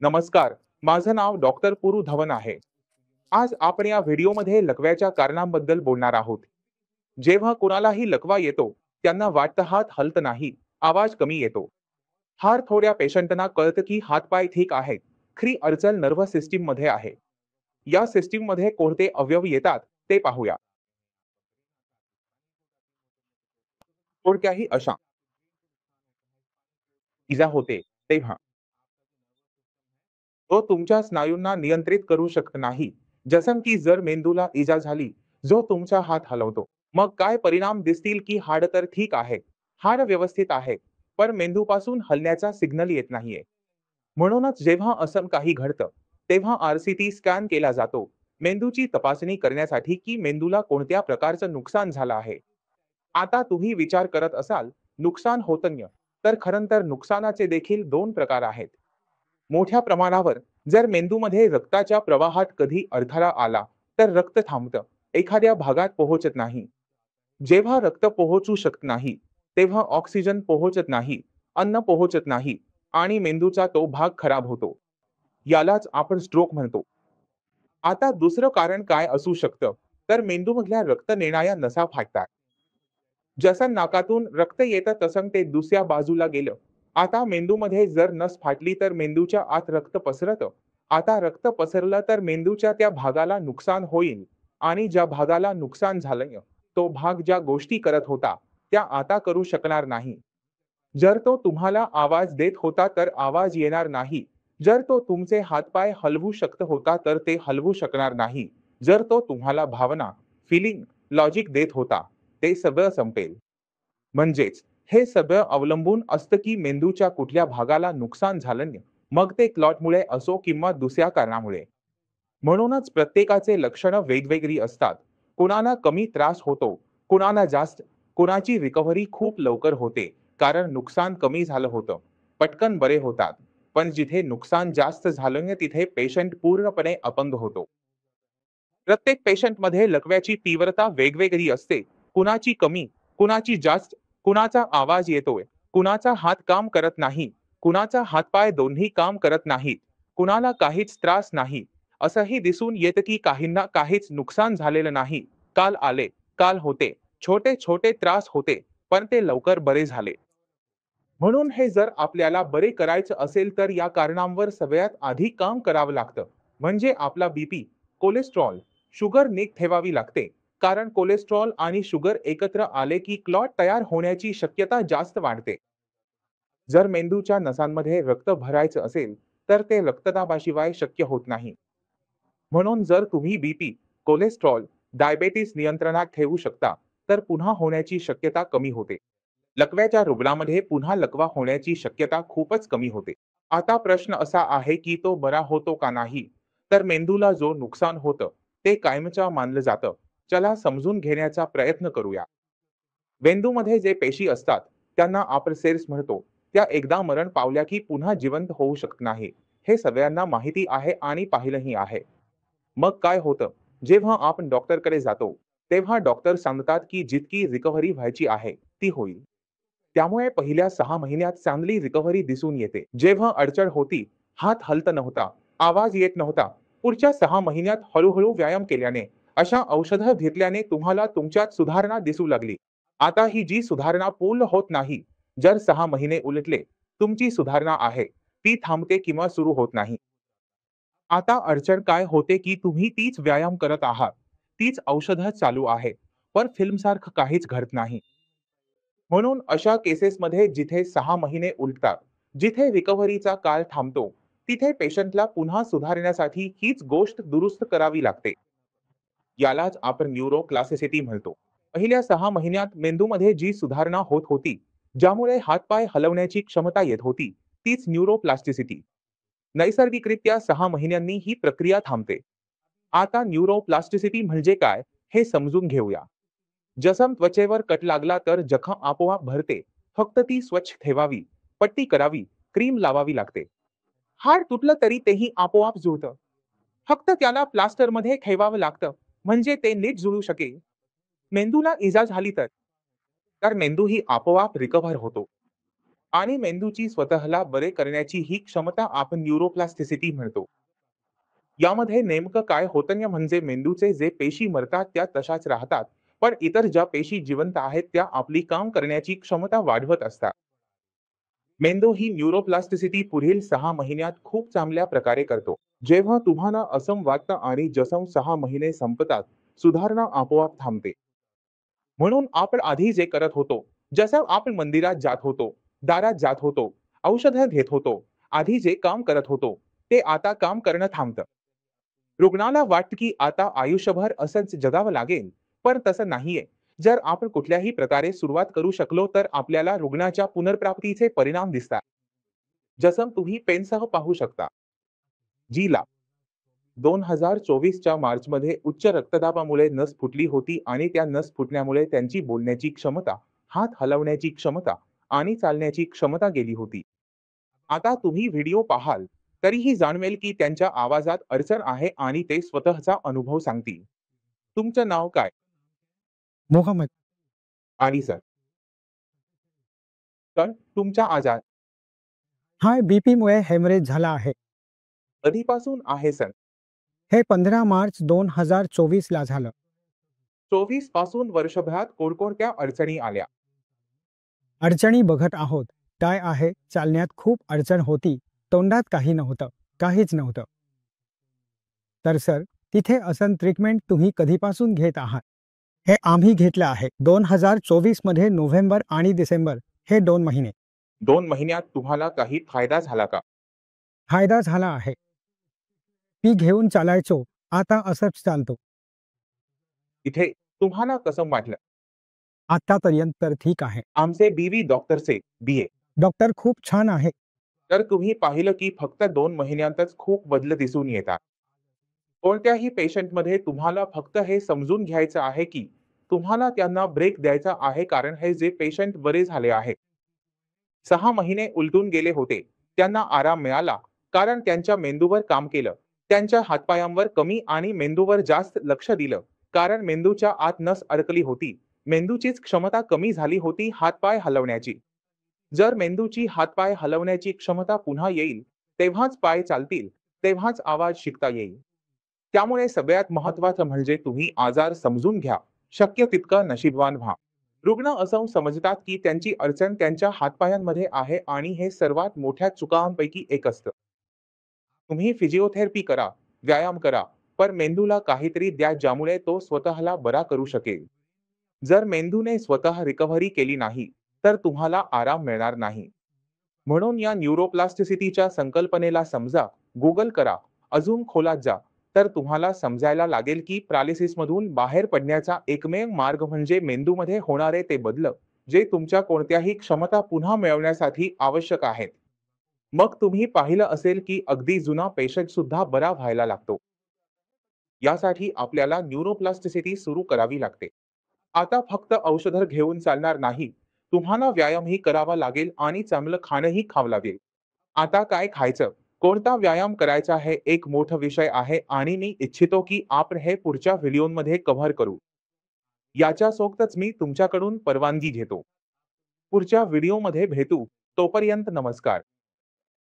नमस्कार. माझं नाव डॉक्टर पुरू धवन आहे. आज आपण या व्हिडिओमध्ये लकव्याच्या कारणांबद्दल बोलणार आहोत. जेव्हा कुणालाही लकवा येतो, त्यांना वाटतं हात हलत नाही, आवाज कमी येतो. फार थोड्या पेशंटना कळतं की हातपाय ठीक आहेत. खरी अडचण नर्व्हस सिस्टीम मध्ये आहे. या सिस्टीम मध्ये कोणते अवयव येतात ते पाहूया. थोडक्याही अशा इजा होते तेव्हा तो तुमच्या स्नायूंना नियंत्रित करू शकत नाही. जसं की जर मेंदूला इजा झाली, जो तुमचा हात हलवतो, मग काय परिणाम दिसतील की हाड तर ठीक आहे, हाड व्यवस्थित आहे, पण मेंदूपासून हलण्याचा सिग्नल येत नाहीये. म्हणूनच जेव्हा असं काही घडतं, तेव्हा आरसीटी स्कॅन केला जातो, मेंदूची तपासणी करण्यासाठी की मेंदूला कोणत्या प्रकारचं नुकसान झालं आहे. आता तुम्ही विचार करत असाल, नुकसान होतं, तर खरं तर नुकसानाचे देखील दोन प्रकार आहेत. मोठ्या प्रमाणावर जर मेंदूमध्ये रक्ताच्या प्रवाहात कधी अडथळा आला, तर रक्त थांबतं, एखाद्या भागात पोहोचत नाही. जेव्हा रक्त पोहोचू शकत नाही, तेव्हा ऑक्सिजन पोहोचत नाही, अन्न पोहोचत नाही आणि मेंदूचा तो भाग खराब होतो. यालाच आपण स्ट्रोक म्हणतो. आता दुसरं कारण काय असू शकतं, तर मेंदूमधल्या रक्त नेणाऱ्या नसा फाटतात. जसं नाकातून रक्त येतं तसं ते दुसऱ्या बाजूला गेलं. आता मेंदूमध्ये जर नस फाटली तर मेंदूच्या आत रक्त पसरतं. आता रक्त पसरलं तर मेंदूच्या त्या भागाला नुकसान होईल आणि ज्या भागाला नुकसान झालंय, तो भाग ज्या गोष्टी करत होता, त्या आता करू शकणार नाही. जर तो तुम्हाला आवाज देत होता तर आवाज येणार नाही. जर तो तुमचे हातपाय हलवू शकत होता तर ते हलवू शकणार नाही. जर तो तुम्हाला भावना, फिलिंग, लॉजिक देत होता, ते सगळं संपेल. म्हणजेच हे सगळं अवलंबून असतं की मेंदूच्या कुठल्या भागाला नुकसान झालं, मग ते क्लॉटमुळे असो किंवा दुसऱ्या कारणामुळे. म्हणूनच प्रत्येकाचे लक्षणं वेगवेगळी असतात. कुणाला कमी त्रास होतो, कुणाला जास्त. कुणाची रिकव्हरी खूप लवकर होते, कारण नुकसान कमी झालं होतं. पटकन बरे होतात. पण जिथे नुकसान जास्त झालं तिथे पेशंट पूर्णपणे अपंग होतो. प्रत्येक पेशंटमध्ये लकव्याची तीव्रता वेगवेगळी असते. कुणाची कमी, कुणाची जास्त, कुणाचा आवाज येतोय, कुणाचा हात काम करत नाही, कुणाचा हातपाय दोन्ही काम करत नाहीत, कुणाला काहीच त्रास नाही. असंही दिसून येतं की काहींना काहीच नुकसान झालेलं नाही. काल आले, काल होते, छोटे छोटे त्रास होते, पण ते लवकर बरे झाले. म्हणून हे जर आपल्याला बरे करायचं असेल तर या कारणांवर सगळ्यात आधी काम करावं लागतं. म्हणजे आपला बीपी, कोलेस्ट्रॉल, शुगर नीट ठेवावी लागते. कारण कोलेस्ट्रॉल आणि शुगर एकत्र आले की क्लॉट तयार होण्याची शक्यता जास्त वाढते. जर मेंदूच्या नसांमध्ये रक्त भरायचं असेल तर ते रक्तदाबाशिवाय शक्य होत नाही. म्हणून जर तुम्ही बीपी, कोलेस्ट्रॉल, डायबेटीस नियंत्रणात ठेवू शकता, तर पुन्हा होण्याची शक्यता कमी होते. लकव्याच्या रुग्णामध्ये पुन्हा लकवा होण्याची शक्यता खूपच कमी होते. आता प्रश्न असा आहे की तो बरा होतो का नाही? तर मेंदूला जो नुकसान होतं, ते कायमचं मानलं जातं. चला समजून घेण्याचा प्रयत्न करूया. मेंदूमध्ये जे पेशी असतात, त्यांना आपण सेल्स म्हणतो. त्या एकदा मरण पावल्या की पुन्हा जिवंत होऊ शकत नाही. हे सगळ्यांना माहिती आहे आणि पाहिलंही आहे. मग काय होतं? जेव्हा आपण डॉक्टरकडे जातो, तेव्हा डॉक्टर सांगतात की जितकी रिकव्हरी व्हायची आहे, ती होईल. त्यामुळे पहिल्या 6 महिन्यात चांगली रिकव्हरी दिसून येते. जेव्हा अडचण होती, हात हलत नव्हता, आवाज येत नव्हता, पुढच्या 6 महिन्यात हळूहळू व्यायाम केल्याने, अशा औषधं घेतल्याने तुम्हाला तुमच्यात सुधारणा दिसू लागली. आता ही जी सुधारणा पूर्ण होत नाही, जर 6 महिने उलटले, तुमची सुधारणा आहे, ती थांबते किंवा सुरू होत नाही. आता अडचण काय होते की तुम्ही तीच व्यायाम करत आहात, तीच औषधं चालू आहे, पण फिल्मसारखं काहीच घडत नाही. म्हणून अशा केसेसमध्ये जिथे 6 महिने उलटतात, जिथे रिकव्हरीचा काळ थांबतो, तिथे पेशंटला पुन्हा सुधारण्यासाठी हीच गोष्ट दुरुस्त करावी लागते. यालाच आपण न्यूरोप्लास्टिसिटी म्हणतो. पहिल्या 6 महिन्यात मेंदूमध्ये जी सुधारणा होत होती, ज्यामुळे हातपाय हलवण्याची क्षमता येत होती, तीच न्यूरोप्लास्टिसिटी. नैसर्गिकरित्या 6 महिन्यांनी ही प्रक्रिया थांबते. आता न्यूरोप्लास्टिसिटी म्हणजे काय हे समजून घेऊया. जसं त्वचेवर कट लागला तर जखम आपोआप भरते. फक्त ती स्वच्छ ठेवावी, पट्टी करावी, क्रीम लावावी लागते. हाड तुटलं तरी तेही आपोआप जुळतं. फक्त त्याला प्लास्टरमध्ये ठेवावं लागतं, म्हणजे ते नीट जुळू शकेल. मेंदूला इजा झाली तर मेंदूही आपोआप रिकव्हर होतो. आणि मेंदूची स्वतःला बरे करण्याची ही क्षमता आपण न्यूरोप्लास्टिसिटी म्हणतो. यामध्ये नेमकं काय होतं म्हणजे मेंदूचे जे पेशी मरतात त्या तशाच राहतात, पण इतर ज्या पेशी जिवंत आहेत त्या आपली काम करण्याची क्षमता वाढवत असतात. मेंदू ही न्यूरोप्लास्टिसिटी पुढील 6 महिन्यात खूप चांगल्या प्रकारे करतो. जेव्हा तुम्हाला असं वाटतं आणि जसं 6 महिने संपतात, सुधारणा आपोआप थांबते. म्हणून आपण आधी जे करत होतो, जसं आपण मंदिरात जात होतो, दारात जात होतो, औषधं घेत होतो, आधी जे काम करत होतो, ते आता काम करणं थांबतं. रुग्णाला वाटतं की आता आयुष्यभर असंच जगावं लागेल, पण तसं नाहीये. जर आपण कुठल्याही प्रकारे सुरुवात करू शकलो, तर आपल्याला रुग्णाच्या पुनर्प्राप्तीचे परिणाम दिसतात. जसं तुम्ही पेनसह पाहू शकता. जीला 2024च्या मार्चमध्ये उच्च रक्तदाबामुळे नस फुटली होती आणि त्या नस फुटण्यामुळे त्यांची बोलण्याची क्षमता, हात हलवण्याची क्षमता आणि चालण्याची क्षमता गेली होती. आता तुम्ही व्हिडिओ पाहाल, तरीही जाणवेल की त्यांच्या आवाजात अडचण आहे आणि ते स्वतःचा अनुभव सांगतील. तुमचं नाव काय? मोहम्मद. आणि सर, तर तुमचा आजार हा बीपीमुळे हेमरेज झाला आहे. कधीपासून आहे सर? हे 15 मार्च 2024 ला झालं. 24 पासून वर्षभरात कोणकोणत्या अडचणी आल्या? अडचणी बघत आहोत. काय आहे, चालण्यात खूप अडचण होती. तोंडात काही नव्हतं, काहीच नव्हतं. तर सर, तिथे असं ट्रीटमेंट तुम्ही कधीपासून घेत आहात? हे आम्ही घेतलं आहे 2024 मध्ये नोव्हेंबर आणि डिसेंबर, हे 2 महिने. 2 महिन्यात तुम्हाला काही फायदा झाला का? फायदा झाला आहे. मी घेऊन चालायचो, आता असंच चालतो. इथे तुम्हाला कसं वाटलं? आतापर्यंत तर ठीक आहे. आमचे बीवी डॉक्टरचे BA. डॉक्टर खूप छान आहे. तर तुम्ही पाहिलं की फक्त 2 महिन्यांतच खूप बदल दिसून येतात. कोणत्याही पेशंटमध्ये तुम्हाला फक्त हे समजून घ्यायचं आहे की तुम्हाला त्यांना ब्रेक द्यायचा आहे, कारण हे जे पेशंट बरे झाले आहेत. 6 महिने उलटून गेले होते. त्यांना आराम मिळाला, कारण त्यांच्या मेंदूवर काम केलं. त्यांच्या हातपायांवर कमी आणि मेंदूवर जास्त लक्ष दिलं, कारण मेंदूच्या आत नस अडकली होती. मेंदूचीच क्षमता कमी झाली होती हातपाय हलवण्याची. जर मेंदूची हातपाय हलवण्याची क्षमता पुन्हा येईल, तेव्हाच पाय चालतील, तेव्हाच आवाज शिकता येईल. त्यामुळे सगळ्यात महत्त्वाचं म्हणजे तुम्ही आजार समजून घ्या. शक्य तितकं नशीबवान व्हा. रुग्ण असं समजतात की त्यांची अडचण त्यांच्या हातपायांमध्ये आहे आणि हे सर्वात मोठ्या चुकांपैकी एक असतं. तुम्ही फिजिओथेरपी करा, व्यायाम करा, पण मेंदूला काहीतरी द्या ज्यामुळे तो स्वतःला बरा करू शकेल. जर मेंदूने स्वतः रिकव्हरी केली नाही, तर तुम्हाला आराम मिळणार नाही. म्हणून या न्यूरोप्लास्टिसिटीच्या संकल्पनेला समजा, Google करा, अजून खोलात जा, तर तुम्हाला समजायला लागेल की पॅरालिसिसमधून बाहेर पडण्याचा एकमेव मार्ग म्हणजे मेंदूमध्ये होणारे ते बदल, जे तुमच्या कोणत्याही क्षमता पुन्हा मिळवण्यासाठी आवश्यक आहेत. मग तुम्ही पाहिलं असेल की अगदी जुना पेशंट सुद्धा बरा व्हायला लागतो. यासाठी आपल्याला न्यूरोप्लास्टिसिटी सुरू करावी लागते. आता फक्त औषधं घेऊन चालणार नाही. तुम्हाला व्यायामही करावा लागेल आणि चांगलं खाणंही खावं लागेल. आता काय खायचं? कोणता व्यायाम करायचा हे एक मोठा विषय आहे आणि मी इच्छितो की आपण हे पुढच्या व्हिडिओमध्ये कव्हर करू. याच्यासोबतच मी तुमच्याकडून परवानगी घेतो. पुढच्या व्हिडिओमध्ये भेटू. तोपर्यंत नमस्कार.